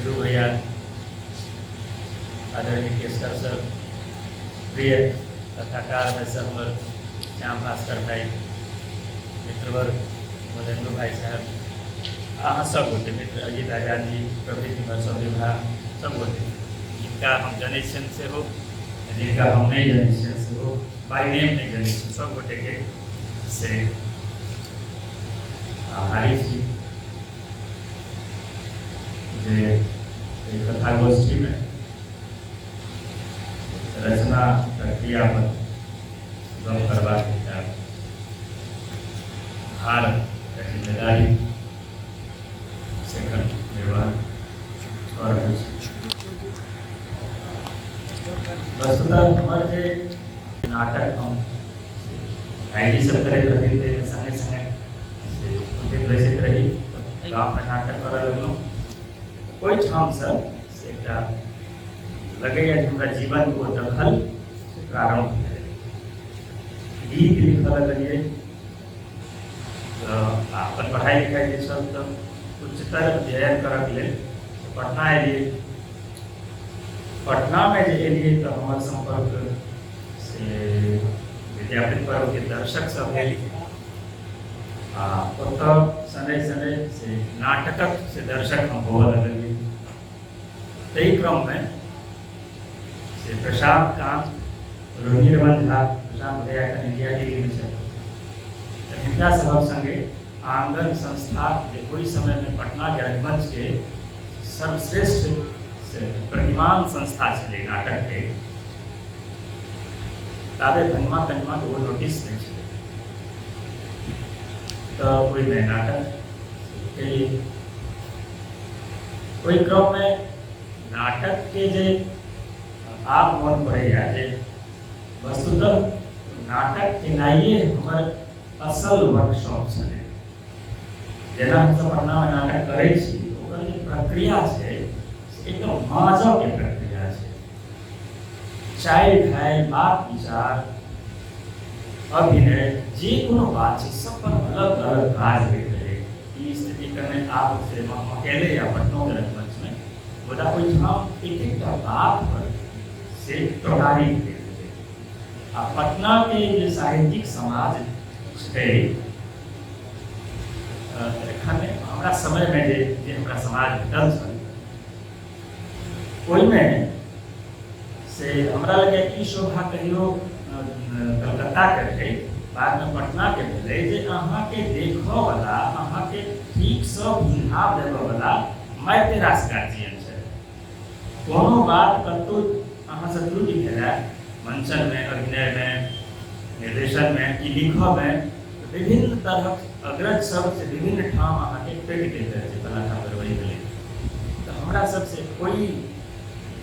ध्रुव भैया, आदरणीय केसकर सर, प्रिय कथाकार सर श्याम भास्कर भाई, मित्रवर्ग मदेंद्र भाई साहब, सब गोटे मित्र अजीत आजाद जी प्रभृति सौदेभा सब गोटे, जिनका हम जनरेशन से हो, जिनका हम नई जनरेशन से हो, बाई नेम नई जनरेशन सब गोटे के से हरीश जी कथा गोष्ठी में रचना प्रक्रिया पर गम करवा हार जिम्मेदारी से निर्वाह और वस्तुतः हमारे नाटक हम आईडी सब करे रही थे संगे संगे वैसे रही गाँव में नाटक कर लगलो कोई ठाम सर से लगे हमारा जीवन को दखल प्रारंभ गीत लिखा लगे अपन पढ़ाई लिखाई के सब तो उच्चतर अध्ययन कर पटना एलिए पटना में एलिए तो हमारे संपर्क से विद्यापति पर्व के दर्शक सब सने सने से नाटक से दर्शक हम होगा लगे कई क्रम में से प्रशांत कांत रोहिणी रमन झा प्रशांत भैया का इंडिया टीवी में हिंदा सभा संगे आंगन संस्था के कोई समय में पटना के रंगमंच के सर्वश्रेष्ठ प्रतिमान संस्था चले नाटक के ताबे धनमा कन्मा को नोटिस नहीं चले तो कोई नए नाटक के लिए कोई क्रम में नाटक के जे आप मन पड़े जे वस्तुतः नाटक के नाइए हमारे असल वर्कशॉप चले जेना हम सब पटना में नाटक करे छी ओकर जे प्रक्रिया है एकदम मजा के प्रक्रिया है चाइल्ड है बात विचार अभिनय जे कोनो बात है सब पर अलग अलग काज भेटे ई स्थिति करने आप से अकेले या पटना के रंगमंच में बोला कोई ठाम एक एक बात पर से टोटारी पटना के जो साहित्यिक समाज हमारा समय में जे हमारा समाज भेटल कोई में से हमरा लगे ई शोभा कहियो कलकत्ता के रहे बाद में पटना के भेले जे अहाँ के देखो वाला अहाँ के ठीक सब भाव देबो वाला मैते रास गार्जियन छै कोनो बात कतो अहाँ से त्रुटि भेला मंचन में अभिनय में निर्देशन में कि लिखब में विभिन्न तरह अग्रज सब से विभिन्न ठाम अहाँ के पेट देते हैं कलाकार करवाई भेले तो हमरा सब से कोई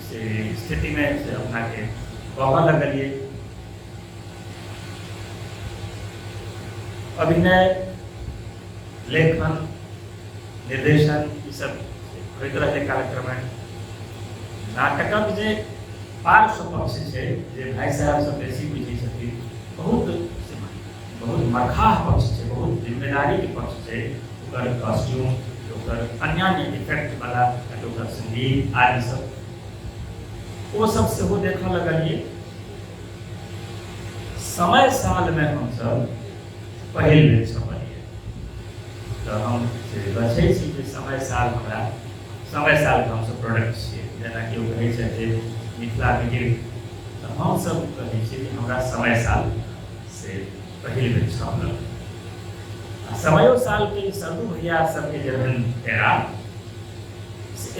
से स्थिति में से अपना के कहवा लगलिए अभिनय लेखन निर्देशन ये सब कोई तरह के कार्यक्रम है नाटक जे पार्श्व पक्ष है जे भाई साहब सब बेसी बुझी छथिन बहुत मरखा पक्ष है बहुत जिम्मेदारी के पक्ष है ओकर कॉस्ट्यूम ओकर अन्य इफेक्ट वाला ओकर संगीत आदि सब वो सब से वो देखा लगलिए समय साल में हम सब पहल बेर छपलिए तो हम से बचे छी कि समय साल हमरा समय साल के हम सब प्रोडक्ट छिए जेना कि वो कहे छै जे मिथिला विगिर तो हम सब कहे छी कि हमरा समय साल से पहल बेर छपल समयो साल के सरदू भैया सबके जन्म तेरा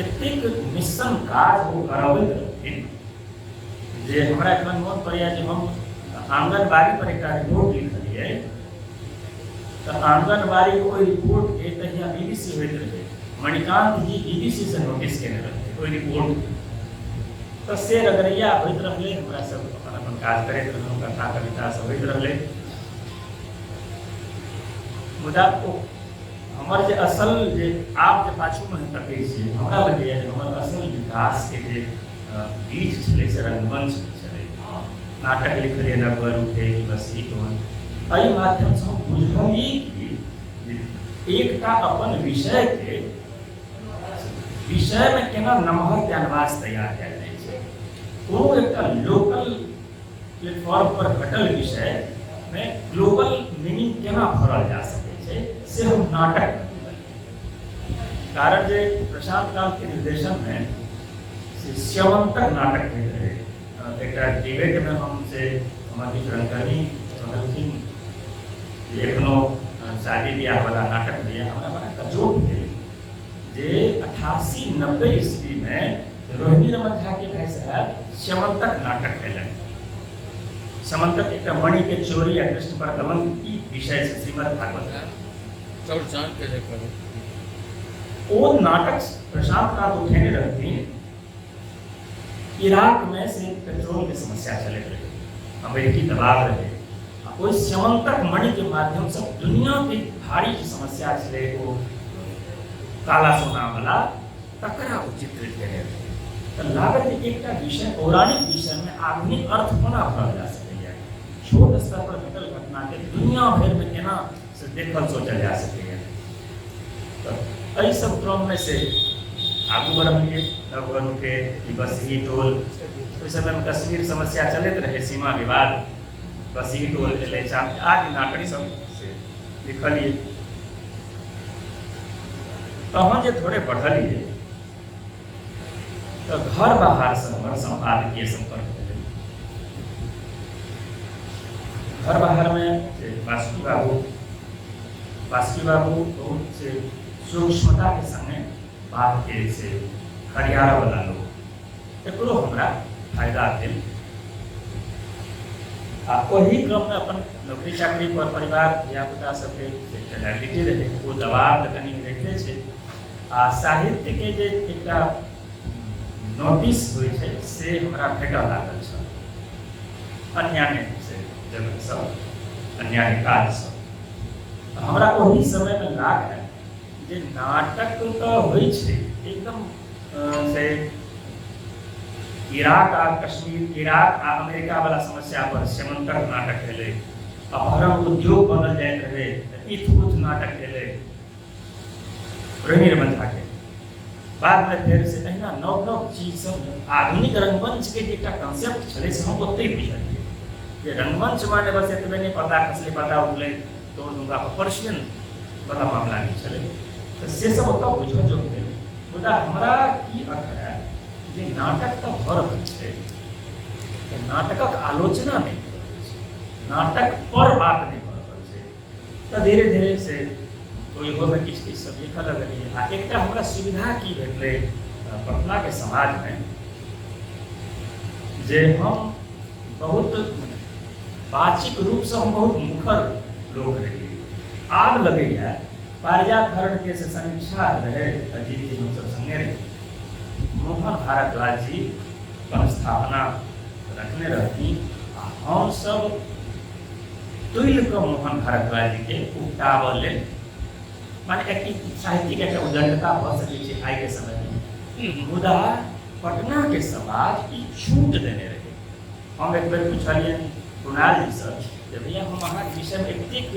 एतेक मिशन काज वो करबैत रहथिन जे हमरा एखन मोन पड़ैया जे हम आंगनबाड़ी पर एक रिपोर्ट लिखलिए तो आंगनबाड़ी कोई रिपोर्ट के तहिया बीबीसी होइत रहे मणिकांत जी बीबीसी से नोटिस केने रहे कोई रिपोर्ट तो से रगड़िया होइत रहले हमरा सब अपन काज करैत रहलहुँ कथा कविता सब होइत रहले मुदा को हमर जे असल जे आप जे पाछू में तकै छी हमरा लगे जे हमर असल विकास के जे बीज छलै से रंगमंच छलै नाटक लिखलिए नगर उठे बसी टोन एहि माध्यम से हम बुझलिए कि एकटा अपन विषय के विषय में केना नमहर कैनवास तैयार कयल जाइ छै, कोनो एकटा लोकल प्लेटफॉर्म पर घटल विषय में ग्लोबल मीनिंग केना भरल जा सकै छै, से हम नाटक कारण जे प्रशांत काल के निर्देशन में से स्यवंतक नाटक होइत रहे। एकटा डिबेट में हम से हमर मित्र रंगकर्मी कहलखिन जे एखनो शादी ब्याह वाला नाटक में हमरा बड़ा कचोट भेल जे 88-90 ईस्वी में रोहिणी रमन झा के भाई साहब स्यवंतक नाटक कयलनि। स्यवंतक एकटा मणि के चोरी आ कृष्ण पर दमन ई विषय से श्रीमद् भागवत वो नाटक प्रशांत काल उठेने रहथिन। इराक में से पेट्रोल की समस्या चले रहे, अमेरिकी दबाव रहे, कोई स्यवंतक मणि के माध्यम से दुनिया की भारी समस्या चले वो काला सोना वाला तकरा चित्रित करे तो लागत एकटा विषय पौराणिक विषय में आधुनिक अर्थ कोना भरल जा सकैया, छोट स्तर पर घटल घटना के दुनिया भर में केना से देखल सोचल जा सकैया। तो एहि सब क्रम में से आगू बढ़लिए लगभग के बसही टोल उस समय में कश्मीर समस्या चलते रहे, सीमा विवाद, बसही टोल चले आदि नाटक सब से लिखलिए। तहन जे थोड़े बढ़लिए तो घर बाहर से हमारे संपादकीय संपर्क भेल। घर बाहर में वासुकी बाबू बहुत से सूक्ष्मता के संगे बात के से हरियाणा वाला लोग एकरो हमरा फायदा भेल। आ वही क्रम में अपन नौकरी चाकरी पर परिवार धियापुता सबके लाइबिलिटी रहे, वो दबाव तो कनी रहते छे। आ साहित्य के जे एकटा नोटिस होइ छै से हमरा भेटऽ लागल छै, अन्यान्य से जगह सब अन्यान्य काज सब। हमरा वही समय में लाग है जे नाटक तो होइ छै एकदम से इराक आ कश्मीर, इराक आ अमेरिका वाला समस्या पर स्यवंतक नाटक भेलै, अपहरण उद्योग बनल जाइत रहे, इथुथ नाटक भेलै रोहिणी रमन झा के। बाद में फिर से अहिना नव नव चीज सब आधुनिक रंगमंच के एकटा कंसेप्ट छलै से हम ओतै बुझलियै जे रंगमंच माने बस एतबे नहीं पता खसले पता उगले तो दूंगा पर्शियन वाला मामला नहीं छलै, तो से सब ओतऽ बुझऽ जोग भेल। मुदा हमरा की अर्थ है जे नाटक तो भऽ रहल छै, नाटकक आलोचना नहीं भऽ रहल छै, नाटक पर बात नहीं भऽ रहल छै, तऽ धीरे धीरे से ओहो में किछु किछु सब लिखऽ लगलियै। आ एकटा हमरा सुविधा की भेटलै पटना के समाज में जे हम बहुत वाचिक रूप से हम बहुत मुखर लोग रहियै। आब लगैया पारिजात हरण के से समीक्षा रहे अजीत जी हम सब संगे रहे, मोहन भारद्वाज जी स्थापना रखने रहती, हम सब तुल्य को मोहन भारद्वाज जी के उपटावल ले माने एक साहित्यिक एक उदंडता भऽ सकै छै आइ के समय में। मुदा पटना के समाज ई छूट देने रहे। हम एक बेर पूछलिए कुणाल जी से जे भैया हम अहाँ विषय में एतेक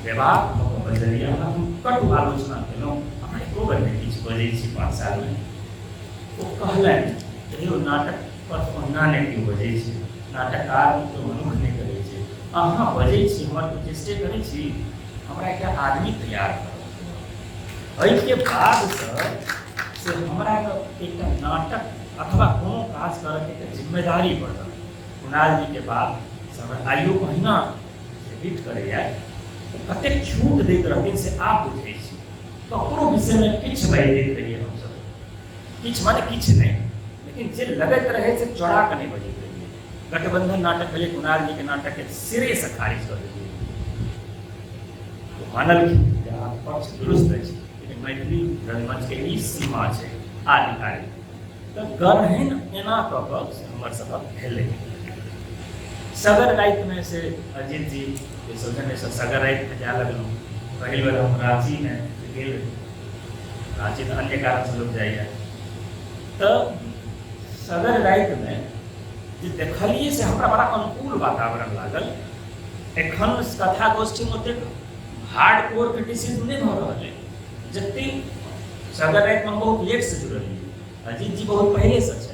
व्यवहार बजलिए, हम कटु आलोचना केलहुँ, अहाँ एको बेर नहि किछु बजै छी 5 साल में। ओ कहलनि जे नाटक पर ओना नहि केओ बजै छै, नाटककार तो मनुख नहि करै छै, अहाँ बजै छी, हमर प्रचेष्टे करै छी, हमरा एकटा आदमी तैयार करब। एहि के बाद से हमरा एकटा नाटक अथवा कोनो काज करऽ के जिम्मेदारी पड़ल। कुणाल जी के बाद समय आइयो महीना बीत करैया कतेक छूट दैत रहथिन से आप बुझै छी। ककरो विषय में किछु बाजि दैत रहियै हमसब, किछु माने किछु नहीं, लेकिन जे लगैत रहे से चौड़ा के नहीं बजैत रहियै। गठबंधन नाटक भेलै, कुणाल जी के नाटक के सिरे से खारिज कऽ देलियै। तो मानल कि अहाँ पक्ष दुरुस्त अछि, मैथिली रंगमंच के ई सीमा छै आधिकारिक, तऽ गढ़हीन एना कऽ कऽ हमर सबक भेलै। सगर राति में से अजीत जी के सौजन्य से सगर राति में जाए लगलहुँ। पहिल बेर हम रांची में गेल, रांची तऽ अन्य कारण से लोग जाइए, तऽ सगर राति में जे देखलिए से हमरा बड़ा अनुकूल वातावरण लागल। एखन कथा गोष्ठी में ओतेक हार्ड कोर क्रिटिसिज्म नहीं भऽ रहल है, जते सगर रात में बहुत लेट से जुड़लिए, अजीत जी बहुत पहले से है।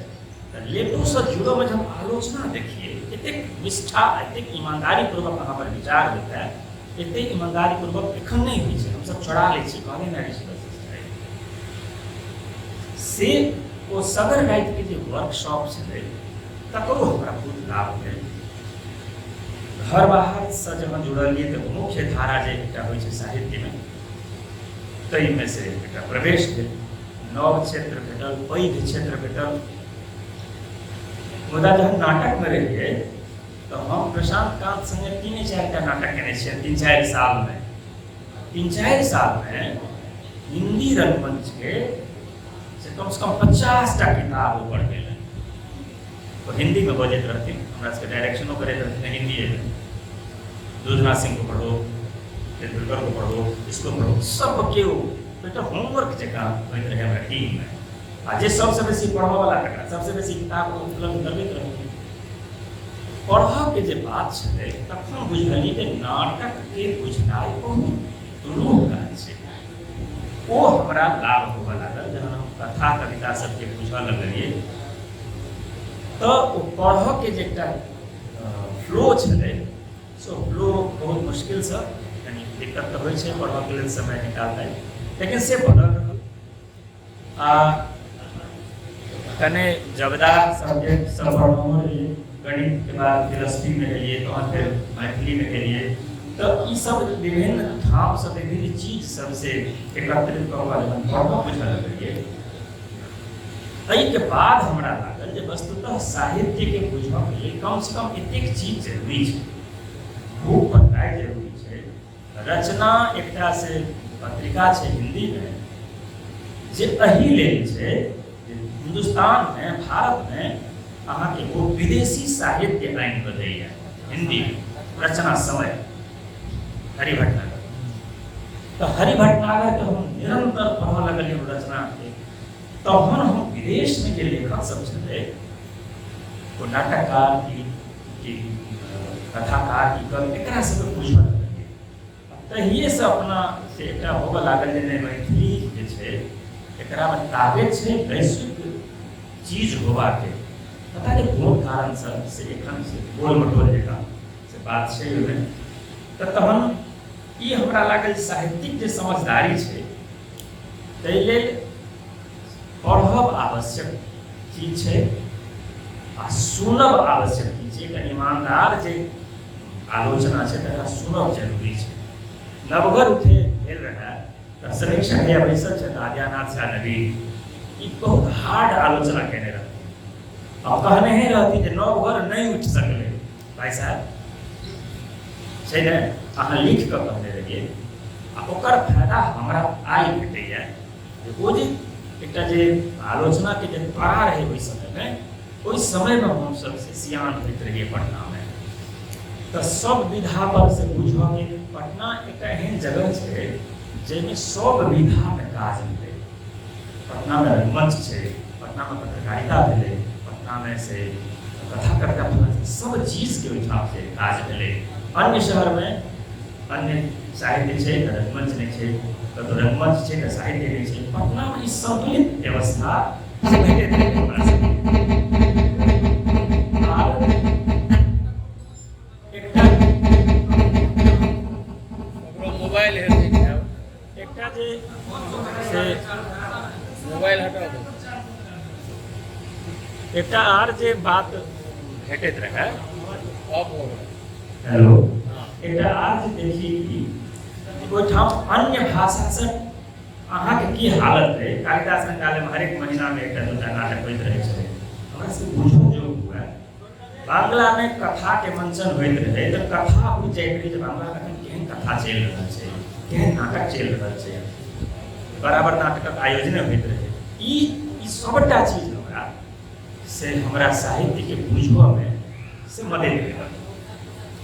लेटो से जुड़ो में जब आलोचना देखिए, एतेक निष्ठा, एतेक ईमानदारी पूर्वक अहाँ पर विचार होता है, एतेक ईमानदारी पूर्वक एखन नहीं होइ छै, हम सब छोड़ा लै छी, कहले ना ऋषि से ओ सगर रात के जे वर्कशॉप छलै तकरो हमरा बहुत लाभ भेल। घर बाहर से जब जुड़लिए तो मुख्य धारा जे एकटा होइ छै साहित्य में, तई में से एकटा प्रवेश भेल, नव क्षेत्र भेटल, पैघ क्षेत्र भेटल। मुदा जहन नाटक में रहिए तो हम प्रशांत कांत संगे 3-4 नाटक केने छियै 3-4 साल में। 3-4 साल में हिंदी रंगमंच के से कम 50 किताब पढ़ गए। तो हिंदी में बजैत रहती, हमरा सबके डायरेक्शनो करैत रहथिन हिंदी में। दुधना सिंह को पढ़ो, तेंदुलकर को पढ़ो, इसको पढ़ो, सब के बेटा होमवर्क जगह होइत रहे हमरा टीम में। आ जे सबसे बेसी पढ़ा वाला तकरा सबसे बेसी किताब उपलब्ध करबैत रहथिन। पढ़ऽ के जे बात छलै तखन बुझलियै जे नाटक के बुझनाइ बहुत दुरूह काज छै। ओ हमरा लाभ होबऽ लागल जहन हम कथा कविता सबके बुझऽ लगलियै। तो ओ पढ़ऽ के जे एकटा फ्लो छलै, सो फ्लो बहुत मुश्किल से, यानी दिक्कत तो होइ छै पढ़ऽ के लेल समय निकालनाइ, लेकिन से बनल रहल। आ कने जबदा सब्जेक्ट सब पढ़लहुँ रहिए, गणित के बाद फिलोसफी में रहिए, तहन फिर मैथिली में रहिए। तो ई सब विभिन्न ठाम से विभिन्न चीज सबसे एकत्रित करके पढ़ऽ बुझऽ लगलिए। एहि के बाद हमरा लागल जे वस्तुतः साहित्य के बुझऽ के लिए कम से कम एतेक चीज जरूरी छै, खूब पढ़नाइ जरूरी छै। रचना एकटा से पत्रिका छै हिंदी में जे एहि लेल छै, हिंदुस्तान में भारत में अहाँ के वो विदेशी साहित्य आइन कऽ दैया हिंदी रचना समय हरि भटनागर। तो हरि भटनागर के हम निरंतर पढ़ऽ लगलियै रचना के। तहन हम विदेश में जे लेखक सब छलै, वो नाटककार की कथाकार की कवि, एकरा सबके बुझऽ लगलियै। तहिए से अपना से एकटा होबऽ लागल जे मैथिली जे छै एकरा में ताकत छै वैश्विक चीज होबा के। पता नहीं कोन कारण से एखन से गोल मटोल जकाँ से बात छै ओहिमे। तो तहन ई हमरा लागल साहित्यिक जे समझदारी छै ताहि लेल पढ़ब आवश्यक चीज छै आ सुनब आवश्यक चीज छै। एक ईमानदार जे आलोचना छै तकरा सुनब जरूरी छै। नवघर उठे भेल रहे तऽ समीक्षक या बैसल छै आद्यानाथ झा नवीन, ई बहुत हार्ड आलोचना केने रहथिन। अब कहने ही रहती जे नवघर नहीं उठ सकले भाई साहब छै ने, अहाँ लिख कऽ कहने रहिए। आ ओकर फायदा हमरा आइ भेटैया जे ओ जे एकटा जे आलोचना के जे पड़ा रहे ओहि समय में हम सब से सियान होइत रहिए पटना में। तो सब विधा पर से बुझऽ के पटना एक एहन जगह छै जाहिमे सब विधा में काज मिले। पटना में रंगमंच छै, पटना में पत्रकारिता भेलै, पटना में से कथा कविता भेलै, सब चीज के ओहिठाम से काज भेलै। अन्य शहर में अन्य साहित्य छै तऽ रंगमंच नहीं छै, कतौ रंगमंच छै तऽ साहित्य नहीं छै। पटना में ई संतुलित व्यवस्था भेटैत रहै हमरा सबके। मोबाइल है एकटा जे से मोबाइल हटा दो। एकटा आर जे बात भेटैत रहे, ऑफ हो गया। हेलो, एकटा आर जे देखी कि ओहिठाम अन्य भाषा से अहाँ के की हालत है। कालिदास संग्रहालय में हरेक महीना में एकटा दूटा नाटक होइत रहे छै। हमरा से बुझो जो हुआ बांग्ला में कथा के मंचन होइत रहे तो कथा बुझ जाइत रहे जे बांग्ला में केहन कथा चलि रहल छै, केहन नाटक चलि रहल छै, बराबर नाटकक आयोजन होइत रहे। ई सबटा चीज हमरा साहित्य के बुझबऽ में से मदद भेटल।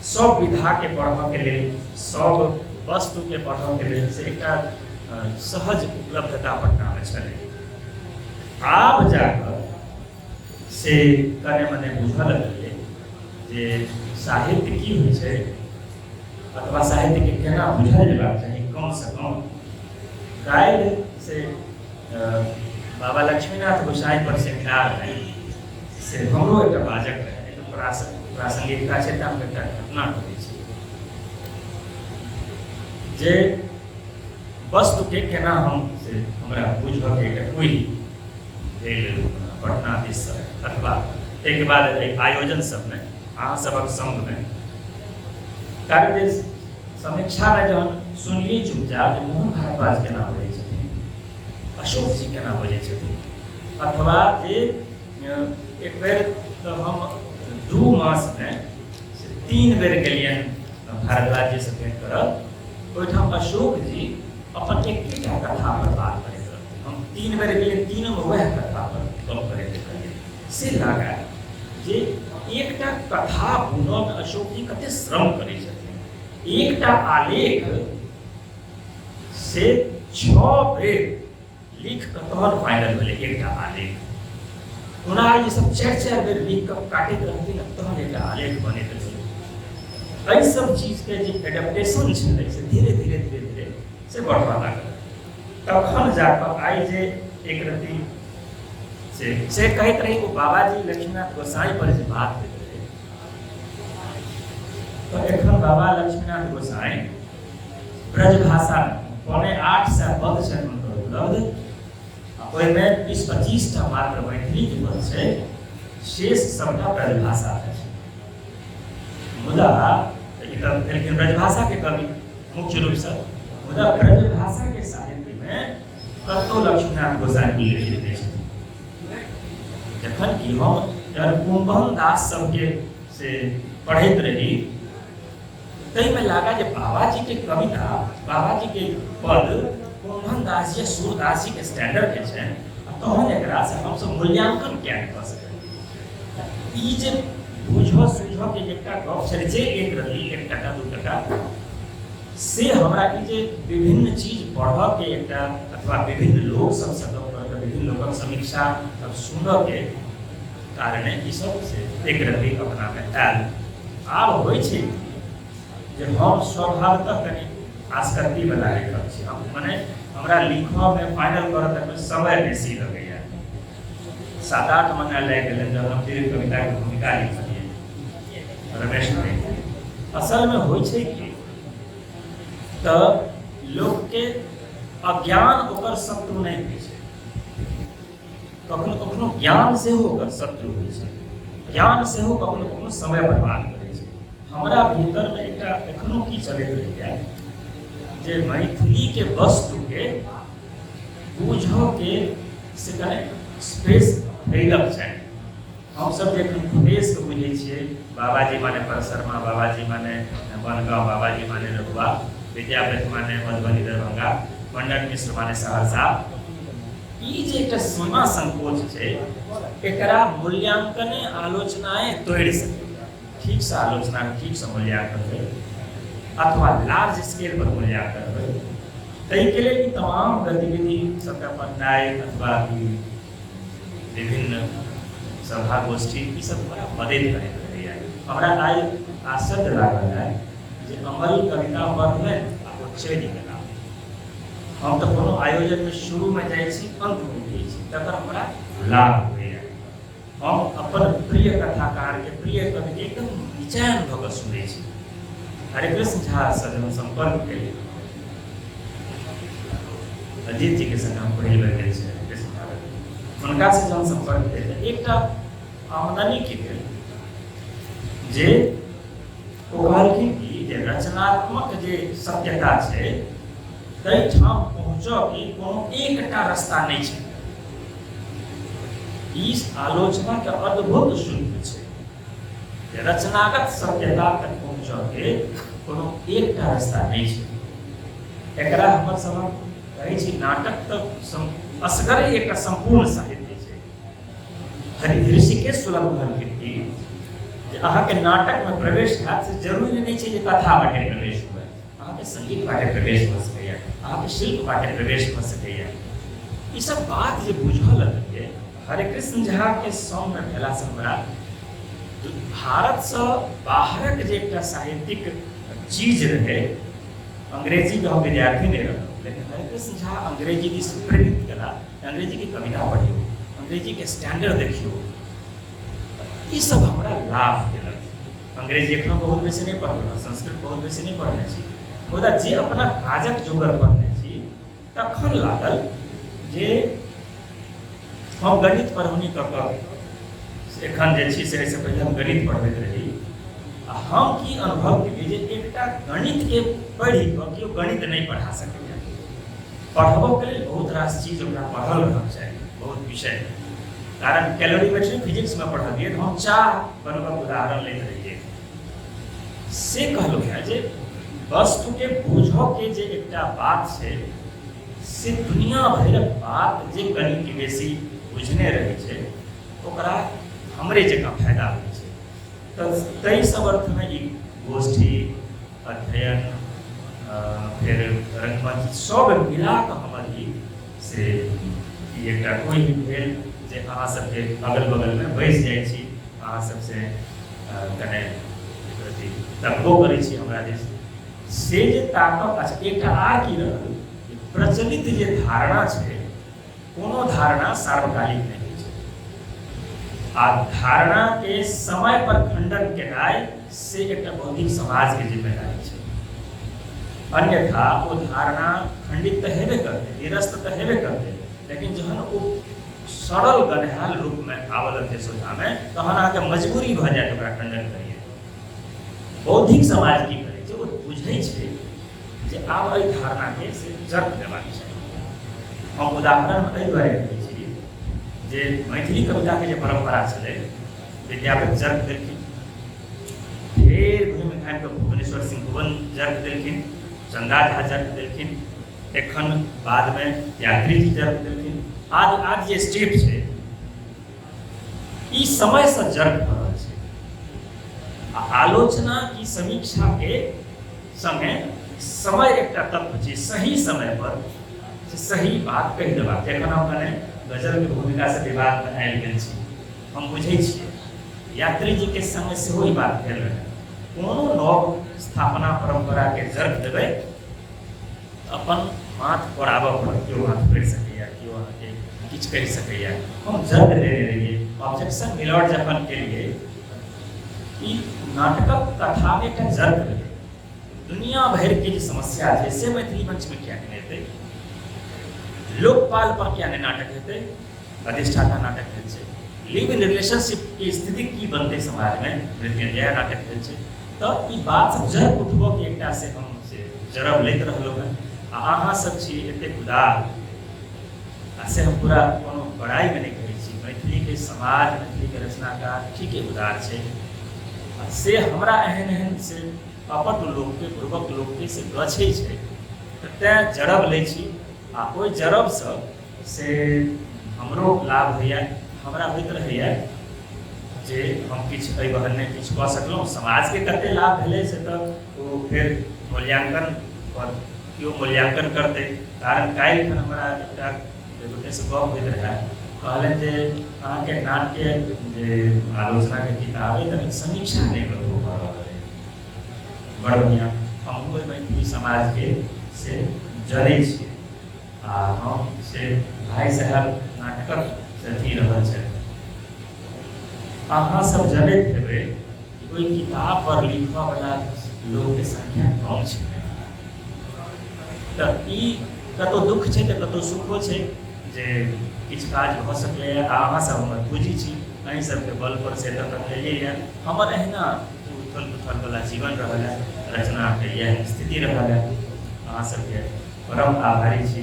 सब विधा के पढ़ऽ के लेल, सब वस्तु के पढ़ऽ के लेल से एकटा सहज उपलब्धता पटना में छलै। आब जाकर से कने मने बुझऽ लगलियै जे साहित्य की होइ छै अथवा साहित्य के केना बुझल जेबाक चाही। कम से कम काल्हि से बाबा लक्ष्मीनाथ गोसाई पर सेमिनार में से हमरो एक बाजक रहे प्रासंगिकता क्षेत्र में एक घटना घटै छै जे वस्तु के केना हम से हमरा बुझब के एकटा कोई भेल पटना दिस अथवा एक बाद आयोजन सब में अहाँ सबक संग में कार्य समीक्षा में जहन सुनलिए चुपचाप मोहन भारद्वाज केना बजै छथिन, अशोक जी केना बजै छथिन, अथवा जे एक बेर तो हम 2 मास में 3 बेर गेलियन भारद्वाज जी से भेंट करब। ओहिठाम अशोक जी अपन एकटा कथा पर बात करैत रहथिन। हम 3 बेर गेलियन, तीनों में वह कथा पर गप करैत रहियै। से लागा जे एकटा कथा बुनब में अशोक जी कते श्रम करै छथिन। एकटा आलेख से 6 बेर लिख कर तहन फाइनल भेलै एकटा आलेख। ओना ये सब 4-4 बेर लिख कर काटैत रहथिन तहन एकटा आलेख बनैत रहै। एहि सब चीज के जे एडेप्टेशन छलै से धीरे धीरे से बढ़वा लागल। तखन जाकर आई जे एक रति से कहैत रही वो बाबाजी लक्ष्मीनाथ गोसाई पर जे बात होइत रहे, तो एखन बाबा लक्ष्मीनाथ गोसाई ब्रज भाषा पौने 800 पद छै हुनकर उपलब्ध। ओहिमे 20-25 टा मात्र मैथिली के पद छै, शेष सबटा ब्रज भाषा छै। मुदा लेकिन ब्रज भाषा के कवि मुख्य रूप से, मुदा ब्रज भाषा के साहित्य में कतौ लक्ष्मीनाथ गोसाई लिखित छथिन। जखन कि हम कुंभन दास सबके से पढ़ैत रही तई में लागा जे बाबा जी के कविता, बाबा जी के पद कुंभन दास जी सूरदास जी के स्टैंडर्ड के छै, तहन एकरा से हम सब मूल्यांकन क्या क सकै। ई जे बुझ सुझ के एकटा गप छै जे एक रति 1 टका 2 टका से हमरा ई जे विभिन्न चीज पढ़ के एकटा अथवा विभिन्न लोग सब से विभिन्न लोगक समीक्षा अब सुनऽ के कारणे ई सब से एक रति अपना में आयल। आब होइ छै जे हम स्वभावतः कनि आसक्ति वाला लेखक छी। हम माने हमरा लिखऽ में फाइनल करऽ तक में समय बेसी लगैया। 7-8 महीना लागि गेलै जब हम फिर कविता के भूमिका लिखलियै रमेश भाई। असल में होइ छै कि तऽ लोक के अज्ञान ओकर शत्रु नहीं होइ छै, कखनो कखनो ज्ञान से ओकर शत्रु होइ छै, ज्ञान से कखनो कखनो समय बर्बाद करै छै। हमरा भीतर में एकटा एखनो की चलैत रहैया जे मैथिली के वस्तु के बुझऽ के से कने स्पेस भेटक छै। हम सब जे प्रदेश के बुझै छियै, बाबाजी माने परसरमा, बाबाजी माने बनगांव, बाबाजी माने रघुआ, विद्यापति माने मधुबनी दरभंगा, पंडित मिश्र माने सहरसा। ई जे एकटा सीमा संकोच छै, एकरा मूल्यांकने आलोचनाएं तोड़ि सकै। ठीक से आलोचना, ठीक से मूल्यांकन होइ अथवा लार्ज स्केल पर मूल्यांकन होइ, ताहि के लिए तमाम गतिविधि सबका पढ़नाइ अथवा विभिन्न सभा गोष्ठी ई सब बड़ा मदद करैत रहैया। हमरा आइ आश्चर्य लागल है जे अमल कविता पढ़बै आ चलि गेला। हम तो कोनो आयोजन में शुरू में जाइ छी, अंत में जाइ छी, तकर हमरा लाभ होइया। हम अपन प्रिय कथाकार के, प्रिय कवि के एकदम निचैन भऽ कऽ सुनै छी। हरे कृष्ण झा से जब संपर्क केलियै, अजीत जी के संग हम पहिल बेर गेल छी कृष्ण झा, हुनका से जब संपर्क केलियै एकटा आमदनी के भेल जे ओ कहलखिन कि जे रचनात्मक जे सत्यता छै ताहि ठाम पहुँचऽ के कोनो एकटा रास्ता नहीं छै। इस आलोचना के अद्भुत शुल्क छै। रचनागत सत्यता तक पहुँचऽ के कोनो एकटा रास्ता नहीं छै। एकरा हमर सब कहै छी नाटक तक असगरे एकटा संपूर्ण साहित्य छै। हरि ऋषिकेश सुलभ कहलखिन कि जे अहाँ के नाटक में प्रवेश हैत से जरूरी नहीं छै जे कथा बाटे प्रवेश हुए, अहाँ के संगीत बाटे प्रवेश भऽ सकैया, अहाँ के शिल्प बाटे प्रवेश भऽ सकैया। ई सब बात जे बुझऽ लगलियै हरे कृष्ण झा के संग में भेला से हमरा भारत से बाहरक जे एकटा साहित्यिक चीज रहे, अंग्रेजी के हम विद्यार्थी नहीं रह, लेकिन हरिकृष्ण झा अंग्रेजी की प्रेरित कला, अंग्रेजी की कविता पढ़ियो, अंग्रेजी के स्टैंडर्ड देखियो, ये सब हमारा लाभ देलक। अंग्रेजी एखनो बहुत बेसी नहीं पढ़ल, संस्कृत बहुत बेसी नहीं पढ़ने छी, मुदा जे अपना काजक जोगर पढ़ने छी तखन लागल जे हम गणित पढ़ौनी कऽ कऽ एखन जे छी से पहले हम गणित पढ़बैत रही, हम की अनुभव केलिए जे एकटा गणित के पढ़ि कऽ केओ गणित नहीं पढ़ा सकैए। पढ़बो के लिए बहुत रास चीज ओकरा पढ़ल रहना चाहिए, बहुत विषय। कारण कैलोरीमेट्री फिजिक्स में पढ़लिए तो हम चाह बनबक उदाहरण लेते रहिए से कहलो है जे वस्तु के बुझो के जे एकटा बात है से दुनिया भरक बात जे कनी के बेसी बुझने रहे छे ओकरा हमरे जकाँ फायदा होइ छै। तो तई सब अर्थ में ई गोष्ठी अध्ययन फिर रंगमंच सब मिला कऽ हमर ई से एकटा कोई भी भेल जे अहाँ सबके अगल बगल में बैस जाइ छी, अहाँ सबसे कने तकबो करै छी हमरा दिस से जे ताकत अछि। एकटा आर की रहल प्रचलित जे धारणा छै, कोनो धारणा सार्वकालिक नहीं होइ छै आ धारणा के समय पर खंडन केनाइ से एकटा बौद्धिक समाज के जिम्मेदारी छै। अन्यथा वो धारणा खंडित तो हेबे करते, निरस्त तो हेबे करते, लेकिन जहन वो सरल गणहाल रूप में आबऽ लगतै सोझा में तहन अहाँके मजबूरी भऽ जायत ओकरा खंडन करिए। बौद्धिक समाज की करै छै, ओ बुझै छै जे आब एहि धारणा के से जर्क देबाक चाही। हम उदाहरण एहि दुआरे कहै छी जे मैथिली कविता के जे परंपरा छलै, विद्यापति जर्क देलखिन, फेर घुमि घामि कऽ भुवनेश्वर सिंह भुवन जर्क देलखिन, चंदा झा जर्क देलखिन, एखन बाद में यात्री जी जर्क देलखिन। आज जे स्टेप छै ई समय से जर्क भऽ रहल छै। आलोचना की समीक्षा के संगे समय एकटा तत्व छै, सही समय पर सही बात कहि देबाक। जखन हम कने गजल के भूमिका से विवाद में आबि गेल छी, हम बुझै छियै यात्री जी के संगे सेहो ई बात भेल रहै। कोनो नव स्थापना परंपरा के जर्क देबै अपन हाथ पड़ाबऽ पर केओ हाथ पड़ि सकैए, केओ अहाँके किछु कहि सकैए। हम जर्क देने रहिए, ऑब्जेक्शन मिलौट जखन केलिए ई नाटकक कथा में एकटा जर्क रहे। दुनिया भर के जो समस्या है से मैथिली मंच में क्या नहीं हेतै, लोकपाल पर क्या नहीं नाटक हेतै, अधिष्ठाता नाटक भेल छै, लिव इन रिलेशनशिप की स्थिति की बनते समाज में मृत्युंजय नाटक भेल छै। तो ई बात सब जर्क उठबऽ के एकटा से हम से जरब लैत रहलहुँ हैं। अहाँ सब छी एतेक उदार से हम पूरा कोनो बड़ाई में नहीं कहै छी, मैथिली के समाज मैथिली के रचनाकार ठीके उदार छै। से हमरा एहन एहन से कपट लोक के पूर्वक लोक के से गछै छै, तैं जरब लै छी आ ओहि जरब से हमरो लाभ होइए। हमरा होइत रहैए जे हम किछु एहि बहने किछु कऽ सकलहुँ, समाज के कते लाभ भेलै से तऽ ओ फिर मूल्यांकन पर केओ मूल्यांकन करतै। कारण काल्हि खन हमरा एकटा गोटे से गप होइत रहै, कहलनि जे अहाँके नाटके जे आलोचना के किताब अइ तनिक समीक्षा नहि कतहु भऽ रहल अइ, बड़ बढ़िआँ। हम ओहि मैथिली समाज के से जनै छियै आ हम से भाई साहब नाटकक से अथी रहल छै। अहाँ सब जनैत हेबै कि ओहि किताब पर लिखऽ वाला लोग के संख्या कम छै। तऽ ई कतौ दुख छै तऽ कतौ सुखो छै जे किछु काज भऽ सकलैए। अहाँ सब हमर पूँजी छी, अहीं सबके बल पर से एतऽ तक एलियै। हमर एहिना उथल पुथल वाला जीवन रहल है, रचना के यह स्थिति रहल है। अहाँ सबके परम आभारी छी,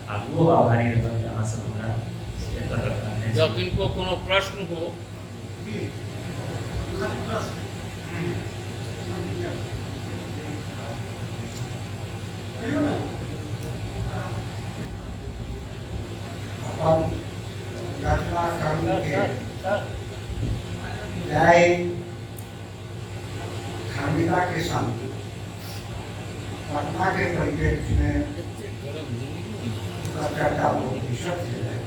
आगुओ आभारी रहब अहाँ सब हमरा एतऽ तक आनने छी। जब इनको कोनो प्रश्न हो रचना करने के न्यायिक धार्मिकता के संग पटना के परिप्रेक्ष्य में चर्चा बहुत विशद है।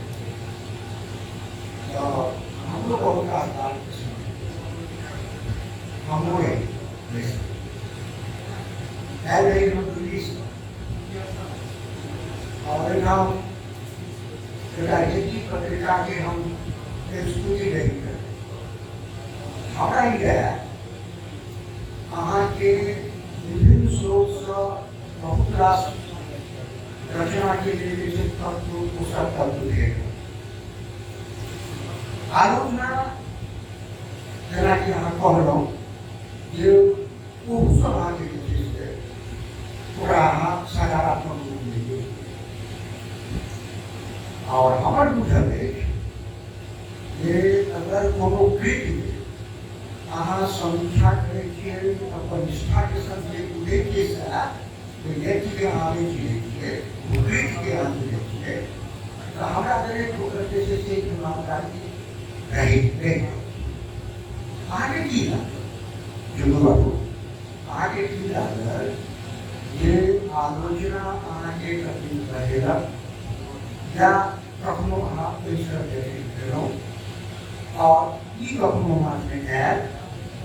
तो हम लोग बहुत आसान हम लोग और हम राजनीतिक पत्रिका के हम स्तुति नहीं कर हमारा ही गया अहाँ के विभिन्न स्रोत से बहुत रास रचना के लिए जैसे तत्व पोषक तत्व थे आलोचना जना कि अहाँ कहलौं जे ओ सब अहाँके जे छै पूरा अहाँ सकारात्मक रूप दियौ और हमर बुझल अछि जे अगर कोनो कृति अहाँ समीक्षा करै छियै अपन निष्ठाके संग जे उद्देश्य से व्यक्तिके अहाँ नहि चिन्है छियै कृतिके अहाँ चिन्है छियै तऽ हमरा दरेक ओकर जे छै से ईमानदारी रही अहाँके की लागल जुगू बाबू अहाँके की लागल जे आलोचना अहाँके कथी रहेलक या कखनो अहाँ बैसर भेलहुँ और ई कखनो मानने आयल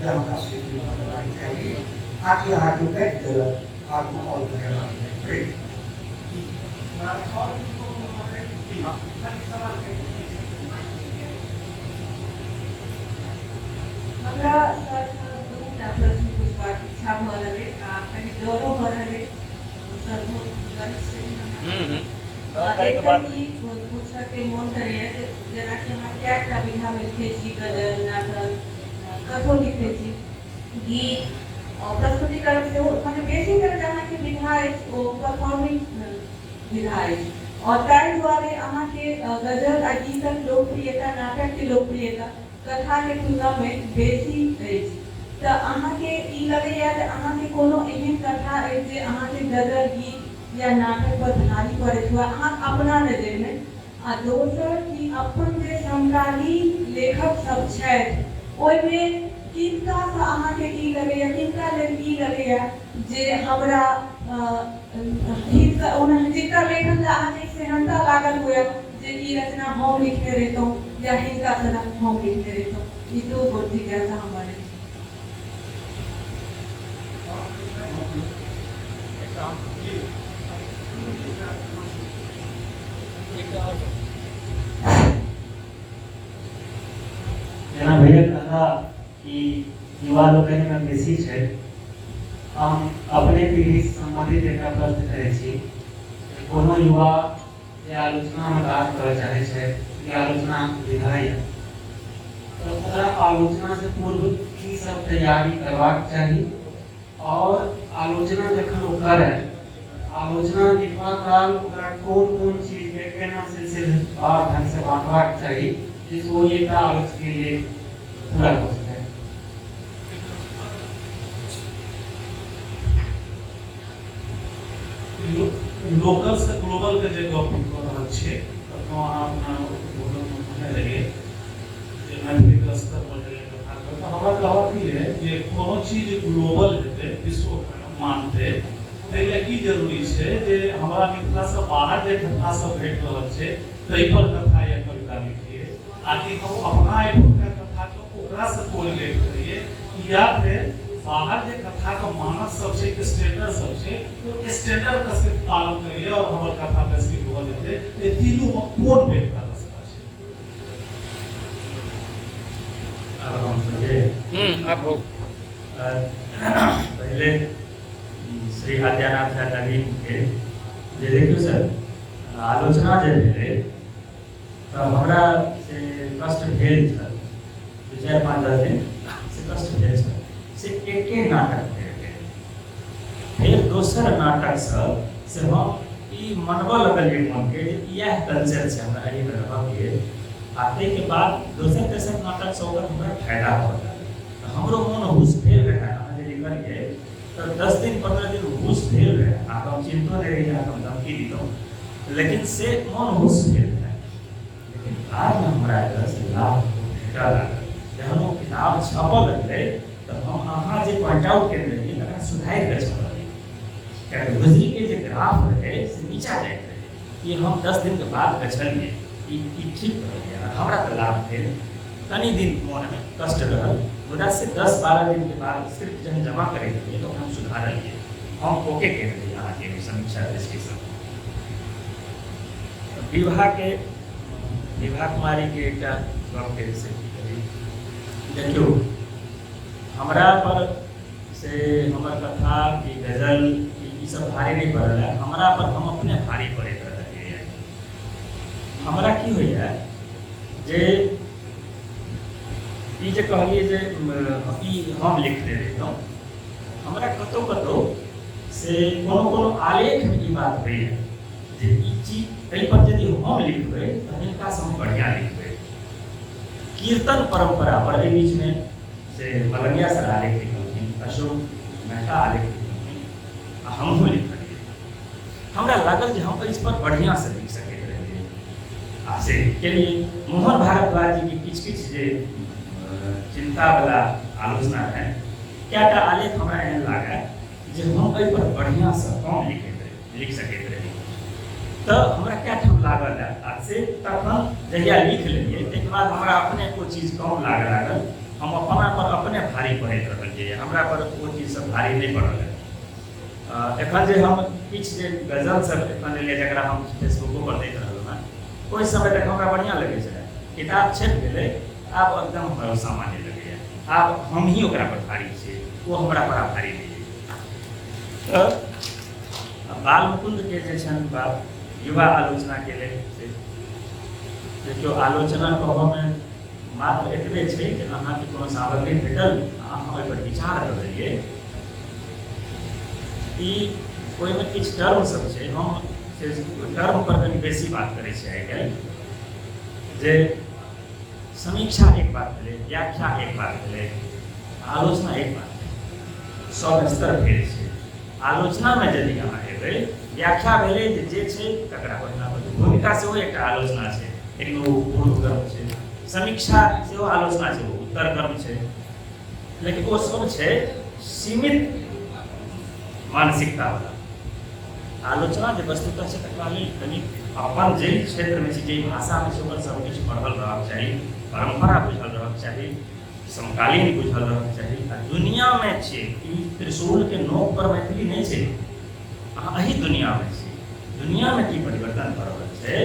जे हमरा से ईमानदारी चाहिए आकि अहाँके काटि देलक आगू और हमरा दूटा प्रश्न पूछबाक इच्छा भऽ रहल अछि आ कनि डरो भऽ रहल अछि पूछयके मोन करैए जेनाकि अहाँ कएटा विधामे लिखै छी गजल नाटक कथो लिखै छी गीत प्रस्तुतिकरण सेहो मने बेसीतर जे अहाँके विधा अछि ओ परफॉर्मिंग विधा अछि और ताहि दुआरे अहाँके गजल आ गीतक लोकप्रियता नाटकके लोकप्रियता कथाके तुलनामे बेसी अछि तऽ अहाँके ई लगैए जे अहाँके कोनो एहन कथा अछि जे अहाँके गजल गीत या नाटक पर भारी पड़ैत हुआ अहाँ अपना नजरिमे आ दोसर कि अपन जे समकालीन लेखक सब छथि ओहिमे किनकासँ अहाँके ई लगैए किनका लेल ई लगैए जे हमरा जिनका लेखन अहाँके सेहनता लागल हुए जे ई रचना हम लिखने रहितौं या हिनका सनक हम लिखने रहितौं ई दो गो जिज्ञासा हमारे जेना भैया कहला कि युवा लोकनिमे बेसी छै हम अपने पीढ़ी से संबंधित एक प्रश्न करै छी कोनो युवा जे आलोचनामे काज करऽ चाहै छै या आलोचना विधा यऽ तऽ ओकरा आलोचना से पूर्व की सब तैयारी करबाक चाही और आलोचना जखन ओ करे आलोचना लिखबा काल ओकरा कोन कोन चीज के केना सिलसिलेवार ढंग से बांटबाक चाही जिससे वो एकटा आलोचक के लिए पूरा हो सके लोकल से ग्लोबल के जे गप कऽ रहल छियै तखनो अहाँ अपना बोलने लगे जे मैथिली स्तर पर जे कथा करब तऽ हमरा कहब की है जे कोनो चीज ग्लोबल हेतै विश्व मानतै ताहि लेल की जरूरी छै जे हमरा मिथिला से बाहर जे घटना सब भेट रहल छै ताहि पर कथा या कविता लिखिए आकि हम अपना एहिठुमका कथा के ओकरा से कोरिलेट करिए या फिर बाहर जे कथा के मानक सब छै स्टैंडर्ड सब छै तो स्टैंडर्ड का सिर्फ पालन करिए और हमर कथा बेसी हो जेतै ए तीनों में कोन बेहतर रास्ता छै अब हम समझे आप हो पहले श्री आद्यानाथ नवीन के जे देखियो सर आलोचना जे भेलै तऽ हमरा से कष्ट भेल छल 4-5 दिन से कष्ट भेल छल से एके नाटक फिर दोसर नाटक से हम ई मनबऽ लगलिए मन के यह कल्चर छै हमरा एहि में रहऽ के आ के बाद दोसर तेसर नाटक से ओकर हमरा फायदा होता हमरो मन हुस भेल रहे अहाँ जे लिखलिए तो 10 दिन 15 दिन हुस भेल रहे आ हम चिंतो नहीं रही हम धमकी दिलहुँ लेकिन से मन हुस भेल रहे लेकिन बाद में हमरा से लाभ भेटऽ लागल जहन ओ किताब छपऽ लगलै तऽ हम अहाँ जे पॉइंट आउट केने रही तकरा सुधारि कऽ छपलिए कियाकि गुजरी के जे ग्राफ रहे से नीचा जाइत रहे कि हम 10 दिन के बाद गछलिए ई ठीक रहलै हमरा तऽ लाभ भेल कनि दिन मोन में कष्ट रहल मुदा से 10-12 दिन के बाद सिर्फ जहन जमा करैत रहिए तो हम सुधारलिए हम ओके केने रही अहाँके समीक्षा डिस्कशन विवाह कुमारी के एकटा गप के से देखियो हमरा पर से हमर कथा की गजल ई सब भारी नहीं पड़ल है, हमरा पर हम अपने भारी पड़े रहे हैं। हमरा की होइए जे ई जे कहलिए जे ई हम लिख दे रही हमरा कतौ कतौ से कोनो आलेख में ई बात होइए जे ई चीज एहि पर यदि हम लिखबै तऽ हिनका से हम बढ़िया लिखबै। कीर्तन परंपरा पर एहि बीच में से मलंगिया सर आलेख लिखलखिन, अशोक मेहता आलेख लिखलखिन, आ हमहूँ लिखलिए। हमरा लागल जे हम इस पर बढ़िया से लिख सकैत रहिए आ से के लिए मोहन भारद्वाज जी की किछ जे चिंता वाला आलोचना है, क्या आलेख हमरा एहन लागे जे हम एहि पर बढ़िया से कम लिख सकैत रही। तो हमरा क्या ठाम लागल है आ से तखन जहिया लिख लेलिए तक बाद हमरा अपने को चीज कम लागल, हम अपना पर अपने भारी पड़ैत रहलिए, हमरा पर वो चीज सब भारी नहीं पड़ल है। एखन जे हम किछ जे गजल सब एखन लेलिए जकरा हम फेसबुको पर देख रहल हँ, ओहि समय तक हमरा बढ़िया लगे छलै। किताब छप गेलै आब एकदम भरोसा माने लगैए, आब हम ही ओकरा पर भारी छी, वो हमरा पर भारी नहीं। तो बाल मुकुंद के जे छन बाप युवा आलोचना के लिए देखियो आलोचना कहमे मात्र एतबे छै जे अहाँके कोनो सामग्री भेटल अहाँ ओहि पर विचार करिए। ई ओहिमे किछु टर्म सब छै, हम से टर्म पर कनि बेसी बात करै छी आइ काल्हि। जे समीक्षा एक बात भेलै, व्याख्या एक बात भेलै, आलोचना एक बात भेलै, सब स्तर भेल छै। आलोचना में यदि अहाँ एबै, व्याख्या भेलै जे छै तकरा बढ़िया बदलू, भूमिका सेहो एकटा आलोचना छै, एक पूर्व कर्म छै, समीक्षा सेहो आलोचना छै, उत्तर कर्म छै, लेकिन वो सब छै सीमित मानसिकता वाला। आलोचना जे वस्तुतः छै तकरा लेल कनि अपन जे क्षेत्र में छै, जे भाषा में छै ओकर सब किछु पढ़ल रहबाक चाही, परंपरा बुझल रहबाक चाही, समकालीन बुझल रहबाक चाही। आ दुनिया में छै कि त्रिशूल के नोक पर मैथिली नहीं छै, अहाँ एही दुनिया में छै। दुनिया में की परिवर्तन भऽ रहल छै,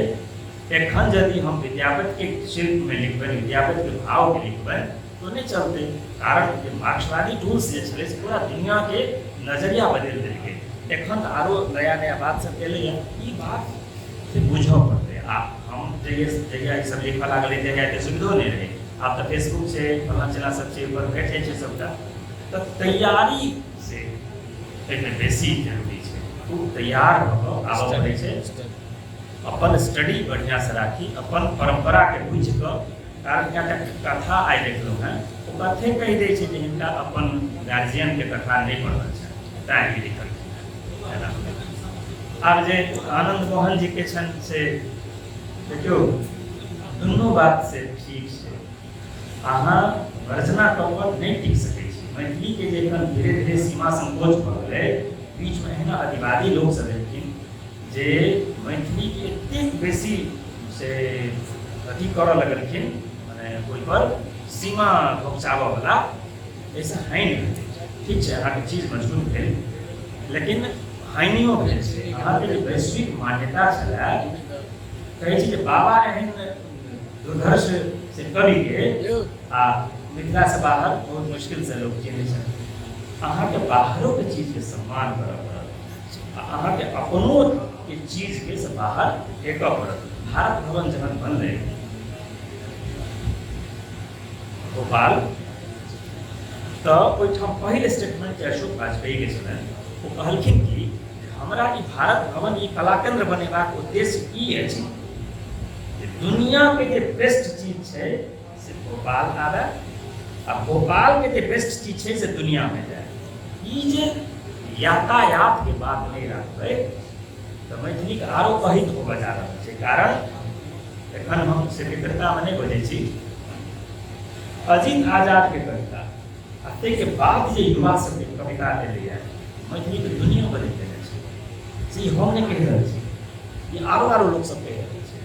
एखन यदि हम विद्यापति के शिल्प में लिखबै, विद्यापति के भाव के लिखबै तो नहीं चलते। कारण जे मार्क्सवादी टूल्स जे छलै से पूरा दुनिया के नजरिया बदलि देलकै। एखन तऽ आरो नया नया बात सब एलैए, ई बात से बुझऽ पड़तै। आ हम जहिया ई सब लिखऽ लागलै तहिया एते सुविधो नहीं रहै, आब तऽ फेसबुक छै, फलां चिल्लां सब छै, ओहिपर भेट जाइ छै सबटा। तऽ तैयारी से एहिमे बेसी जरूरी छै, खूब तैयार भऽ कऽ आबऽ पड़ै छै, अपन स्टडी बढ़िया से राखी, अपन परंपरा के बुझि कऽ। कारण कएटा कथा आइ देखलहुँ हैं, ओ कथे कहि दै छै जे हिनका अपन गार्जियन के कथा नहीं पढ़ल छै, तैँ ई लिखलखिन है। आब जे आनंद मोहन जी के छनि से देखियौ दुनू बात से ठीक छै, अहाँ वर्जना कऽ कऽ नहीं टिक सकै छी। मैथिली के जे एखन धीरे धीरे सीमा संकोच भऽ गेलै, बीच में एहन अधिवादी लोग सब एलखिन जे मैथिली के एतेक बेसी से अथी करऽ लगलखिन, माने ओहि पर सीमा पहुँचाबऽ वाला, ऐसा है नहीं। ठीक छै, अहाँके चीज मजबूत भेल, लेकिन हानियो भेल छै। अहाँके जे वैश्विक मान्यता छलै, कहै छी जे बाबा एहन दुर्धर्ष से कवि के आ मिथिला से बाहर बहुत मुश्किल से लोग चिन्है छथि। अहाँके बाहरो के चीज के सम्मान करऽ पड़त, अहाँके अपनो के चीज के से बाहर फेंकऽ पड़त। भारत भवन जखन बनलै भोपाल, तऽ ओहिठाम पहिल स्टेटमेंट जे अशोक वाजपेयी के छलनि, ओ कहलखिन कि हमरा ई भारत भवन ई कलाकेंद्र बनेबाक उद्देश्य ई अछि जे दुनिया के जे बेस्ट चीज छै से भोपाल आबे, आ भोपाल के जे बेस्ट चीज छै से दुनिया में जाए। ई जे यातायात के बात नहीं रखबै तऽ मैथिली के आरो कहित होबऽ जा रहल छै। कारण एखन हम सेक्रेटरीता में नहीं बजै छी, अजीत आजाद के कविता आ ताहिके बाद जे युवा सबके कविता एलैए, मैथिली के दुनिया बदलि देने छै। से हम नहीं कहि रहल छी, ये आरो लोग सब कहि रहल छै।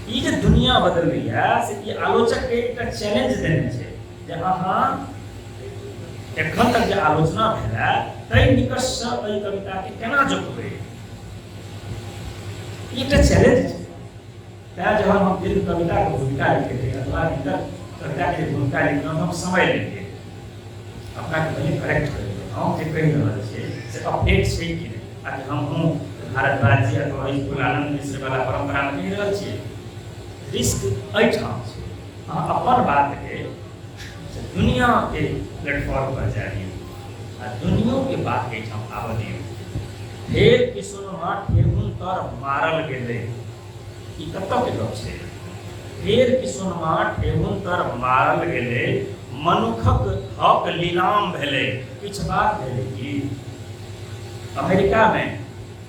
ई जे दुनिया बदल रही है से ई आलोचक के एकटा चैलेंज देने छै जे अहाँ एखन तक जे आलोचना भेल है ताहि निकष से एहि कविता के केना जोड़बै, ई एकटा चैलेंज छै। क्या जब हम दीर्घ कविता की भूमिका लिखे थे अथवा इतर कविता की भूमिका लिखने में हम समय लेंगे अपना के पहले करेक्ट करेंगे हम जे कहि रहल छियै से अपडेट छै कि नहीं ताकि हम हूँ भारद्वाज जी अथवा इसकुल आनंद मिश्र वाला परंपरा में कहि रहल छियै रिस्क एहिठाम छै अहाँ अपन बात के दुनिया के प्लेटफॉर्म पर जाइए आ दुनिया के बात एहिठाम आबऽ दियौ फेर किशोरमा ठेहुन तर मारल गेलै ई कतऽ के गप छै फेर किशोरमा ठेहुन तर मारल गेलै मनुखक हक नीलाम भेलै किछु बात भेलै कि अमेरिका में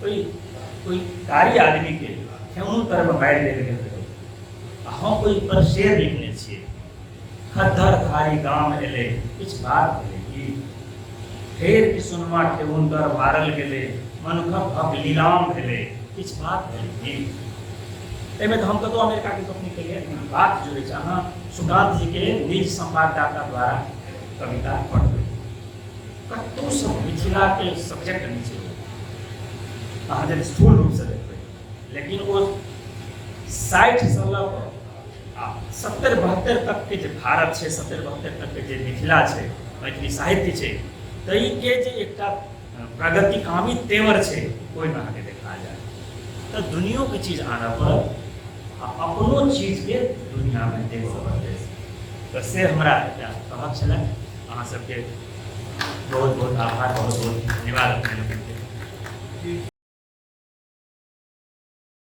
कोई कारी आदमी के ठेहुन तर मारि देल गेल रहै आ हम कोई पर शेर लिखने छियै खद्दर धारी गाम एलै किछु बात भेलै कि फेर किशोरमा ठेहुन तर मारल गेलै मनुखक हक नीलाम भेलै किछु बात भेलै कि एहिमे तऽ हम कतहु अमेरिका के गप नहि केलियै लेकिन बात जो छै अहाँ सुकांत जी के निज संवाददाता द्वारा कविता पढ़बै कतहु सब मिथिला के सब्जेक्ट नहीं छै अहाँ जब स्थूल रूप से देखबै लेकिन वो 60 से लऽ कऽ 70-72 तक के जे भारत छै 70-72 तक के जे मिथिला छै मैथिली साहित्य छै ताहि के जे एकटा प्रगतिकामी तेवर छै ओहिमे अहाँके देखा जाए तो दुनिया के चीज आना पड़त अपनो चीज के दुनिया में देख सकते तो से हमरा कहब छलै अहाँ सबके बहुत बहुत आभार बहुत बहुत धन्यवाद।